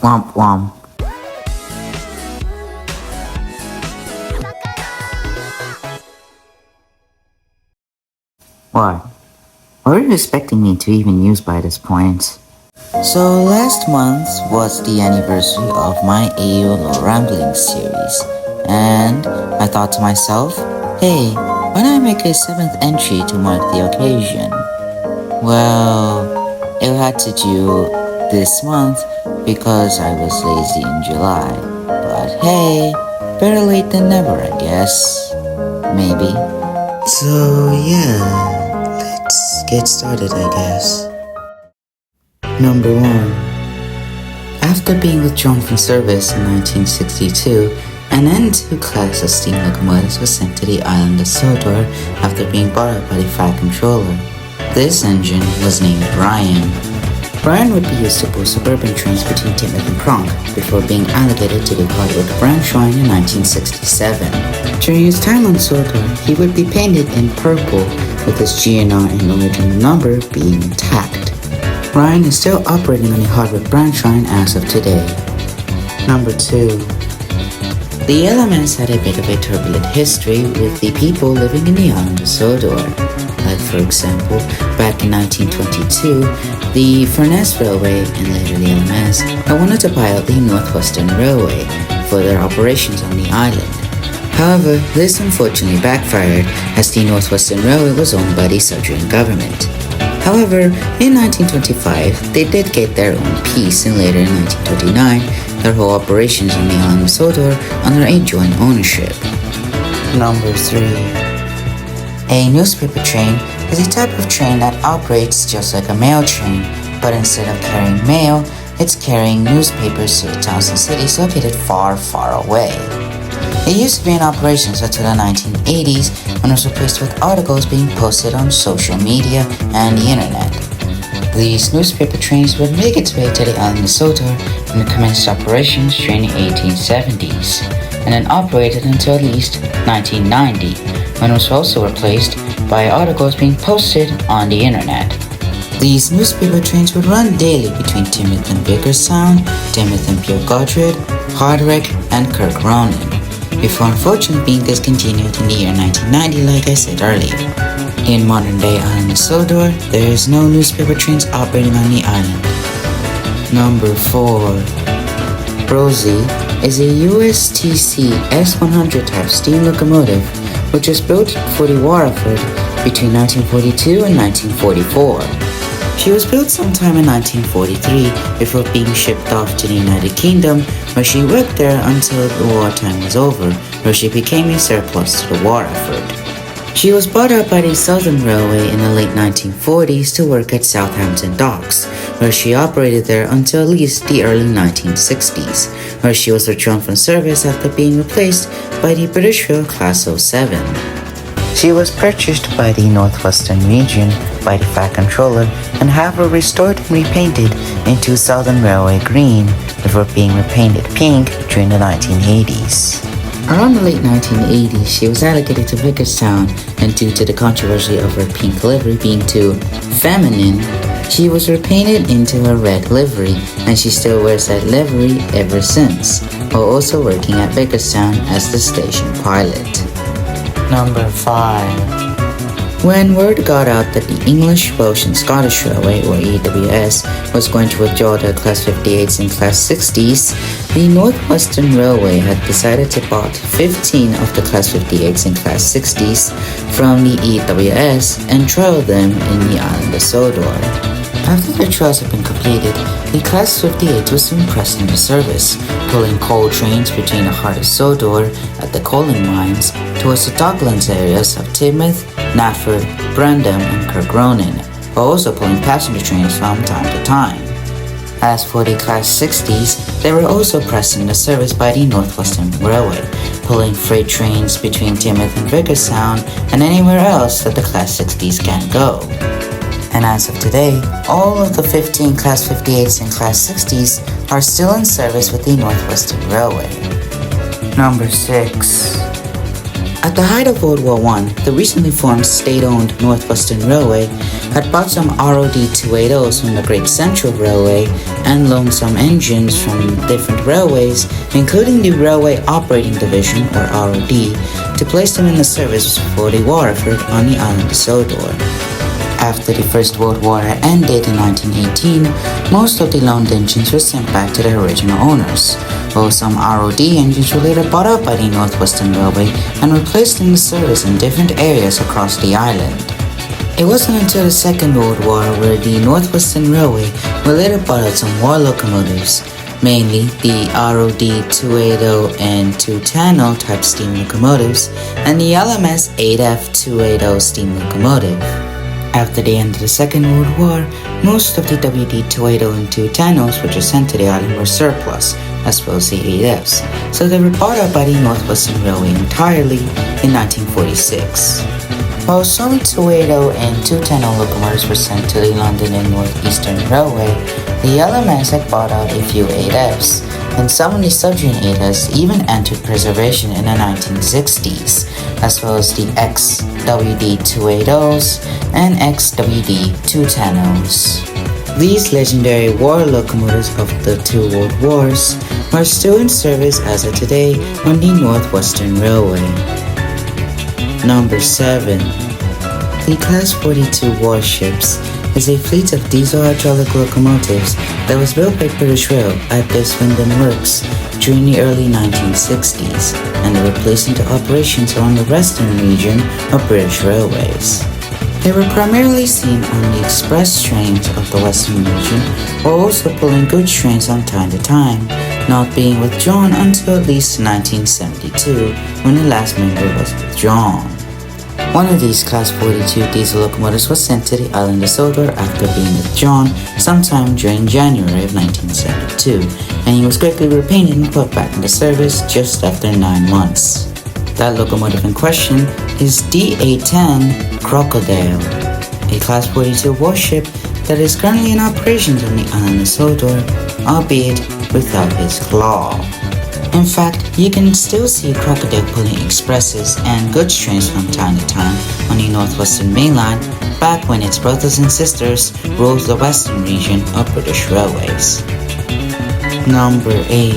Womp womp. What? Were you expecting me to even use by this point? So last month was the anniversary of my AOL Rambling series, and I thought to myself, hey, why not make a 7th entry to mark the occasion? Well, it had to do this month because I was lazy in July, but hey, better late than never, I guess. Maybe. So yeah, let's get started, I guess. Number 1. After being withdrawn from service in 1962, an N2 class of steam locomotives was sent to the island of Sodor after being bought up by the Fat Controller. This engine was named Ryan. Ryan would be used to pull suburban trains between Timoth and Kronk before being allocated to the Hardwick branch line in 1967. During his time on Sodor, he would be painted in purple with his GNR and original number being intact. Ryan is still operating on the Hardwick branch line as of today. Number 2. The LMS had a bit of a turbulent history with the people living in the island of Sodor. Like for example, back in 1922, the Furness Railway and later the LMS had wanted to buy out the Northwestern Railway for their operations on the island. However, this unfortunately backfired as the Northwestern Railway was owned by the Sodorian government. However, in 1925, they did get their own piece, and later in 1929, their whole operations on the island of Sodor under a joint ownership. Number 3. A newspaper train is a type of train that operates just like a mail train, but instead of carrying mail, it's carrying newspapers to towns and cities located far, far away. It used to be in operations until the 1980s when it was replaced with articles being posted on social media and the internet. These newspaper trains would make its way to the island of Sodor and commenced operations during the 1870s, and then operated until at least 1990, when it was also replaced by articles being posted on the internet. These newspaper trains would run daily between Timoth and Vickerstown, Timoth and Pure Godred, Hardwick, and Kirk Ronan, before unfortunately being discontinued in the year 1990 like I said earlier. In modern day island of Sodor, there is no newspaper trains operating on the island. Number 4. Rosie is a USTC S100 type steam locomotive which was built for the war effort between 1942 and 1944. She was built sometime in 1943 before being shipped off to the United Kingdom, where she worked there until the wartime was over, where she became a surplus to the war effort. She was bought up by the Southern Railway in the late 1940s to work at Southampton Docks, where she operated there until at least the early 1960s, where she was withdrawn from service after being replaced by the British Rail Class 07. She was purchased by the Northwestern region by the Fat Controller and however restored and repainted into Southern Railway green before being repainted pink during the 1980s. Around the late 1980s, she was allocated to Vickerstown, and due to the controversy of her pink livery being too feminine, she was repainted into her red livery, and she still wears that livery ever since, while also working at Vickerstown as the station pilot. Number 5. When word got out that the English, Welsh and Scottish Railway, or EWS, was going to withdraw their Class 58s and Class 60s, the Northwestern Railway had decided to buy 15 of the Class 58s and Class 60s from the EWS and trial them in the island of Sodor. After the trials had been completed, the Class 58 was soon pressed into service, pulling coal trains between the heart of Sodor at the coaling mines towards the docklands areas of Timoth, Nafford, Brandham, and Kirk Ronan, while also pulling passenger trains from time to time. As for the Class 60s, they were also pressed into service by the Northwestern Railway, pulling freight trains between Timoth and Vickerstown and anywhere else that the Class 60s can go. And as of today, all of the 15 Class 58s and Class 60s are still in service with the Northwestern Railway. Number 6. At the height of World War I, the recently formed state-owned Northwestern Railway had bought some ROD-280s from the Great Central Railway and loaned some engines from different railways, including the Railway Operating Division, or ROD, to place them in the service for the war effort on the island of Sodor. After the First World War had ended in 1918, most of the loaned engines were sent back to their original owners, while some ROD engines were later bought up by the Northwestern Railway and were placed in the service in different areas across the island. It wasn't until the Second World War where the Northwestern Railway would later bought out some war locomotives, mainly the ROD-280 and 210 type steam locomotives and the LMS 8F-280 steam locomotive. After the end of the Second World War, most of the WD-280 and 210s which were sent to the island were surplus, as well as the 8Fs, so they were bought up by the Northwestern Railway entirely in 1946. While some 280 and 210 locomotives were sent to the London and Northeastern Railway, the LMS had bought out a few 8Fs, and some of the submarine 8Fs even entered preservation in the 1960s, as well as the ex-WD-280s and ex-WD-210s. These legendary war locomotives of the two world wars are still in service as of today on the Northwestern Railway. Number 7. The Class 42 warships is a fleet of diesel hydraulic locomotives that was built by British Rail at their Swindon Works during the early 1960s, and they were placed into operations around the western region of British Railways. They were primarily seen on the express trains of the western region, while also pulling goods trains from time to time, not being withdrawn until at least 1972, when the last member was withdrawn. One of these Class 42 diesel locomotives was sent to the island of Sodor after being withdrawn sometime during January of 1972, and he was quickly repainted and put back into service just after 9 months. That locomotive in question is DA-10 Crocodile, a Class 42 warship that is currently in operations on the island of Sodor, albeit without his claw. In fact, you can still see Crocodile pulling expresses and goods trains from time to time on the Northwestern Mainline back when its brothers and sisters ruled the western region of British Railways. Number 8.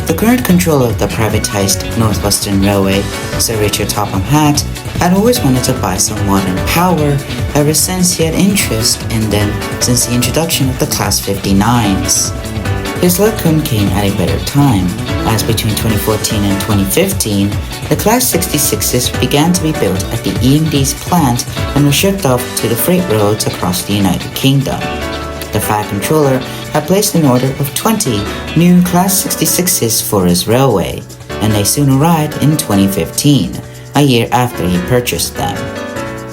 The current controller of the privatized Northwestern Railway, Sir Richard Topham Hatt, had always wanted to buy some modern power ever since he had interest in them since the introduction of the Class 59s. His luck came at a better time, as between 2014 and 2015, the Class 66s began to be built at the EMD's plant and were shipped off to the freight roads across the United Kingdom. The Fat Controller had placed an order of 20 new Class 66s for his railway, and they soon arrived in 2015, a year after he purchased them.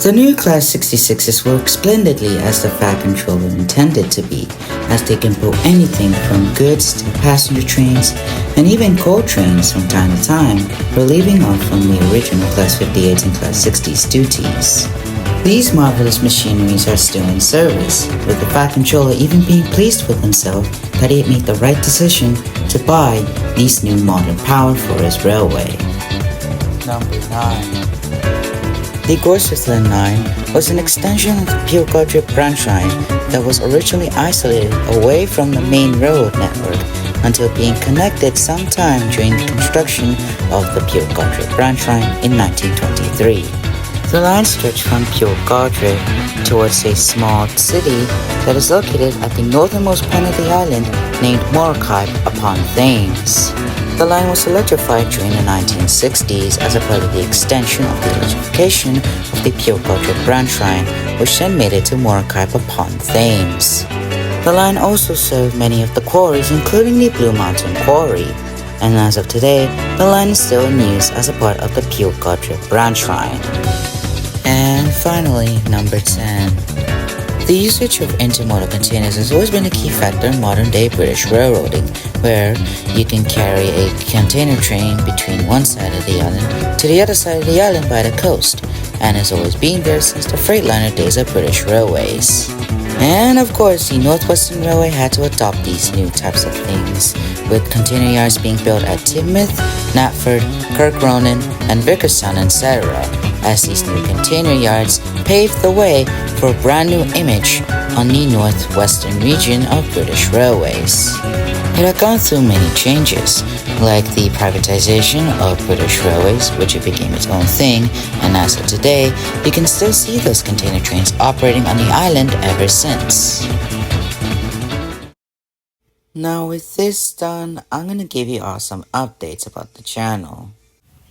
The new Class 66s work splendidly as the Fat Controller intended to be, as they can pull anything from goods to passenger trains and even coal trains from time to time, relieving off from the original Class 58s and Class 60s duties. These marvelous machineries are still in service, with the Fat Controller even being pleased with himself that he had made the right decision to buy these new modern power for his railway. Number 9. The Gorserthland Line was an extension of the Peel-Godrip branch line that was originally isolated away from the main railroad network until being connected sometime during the construction of the Peel-Godrip branch line in 1923. The line stretched from Peel-Godrip towards a small city that is located at the northernmost point of the island named Morecambe upon Thames. The line was electrified during the 1960s as a part of the extension of the electrification of the Peel-Godrip branch line, which then made it to Morecambe upon Thames. The line also served many of the quarries, including the Blue Mountain Quarry, and as of today, the line is still in use as a part of the Peel-Godrip branch line. And finally, number 10. The usage of intermodal containers has always been a key factor in modern-day British railroading, where you can carry a container train between one side of the island to the other side of the island by the coast, and has always been there since the Freightliner days of British Railways. And of course, the Northwestern Railway had to adopt these new types of things, with container yards being built at Teignmouth, Knapford, Kirkronan, and Vickerstown, etc., as these new container yards paved the way for a brand new image on the northwestern region of British Railways. It had gone through many changes, like the privatization of British Railways, which it became its own thing, and as of today, you can still see those container trains operating on the island ever since. Now with this done, I'm gonna give you all some updates about the channel.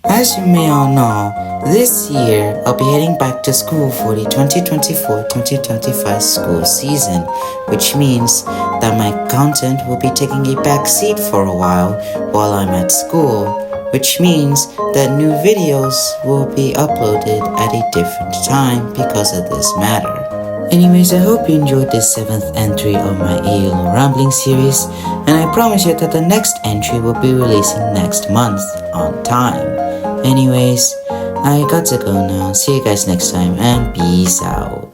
As you may all know, this year I'll be heading back to school for the 2024-2025 school season, which means that my content will be taking a back seat for a while I'm at school, which means that new videos will be uploaded at a different time because of this matter. Anyways, I hope you enjoyed this 7th entry of my AU Rambling series, and I promise you that the next entry will be releasing next month on time. Anyways, I got to go now. See you guys next time and peace out.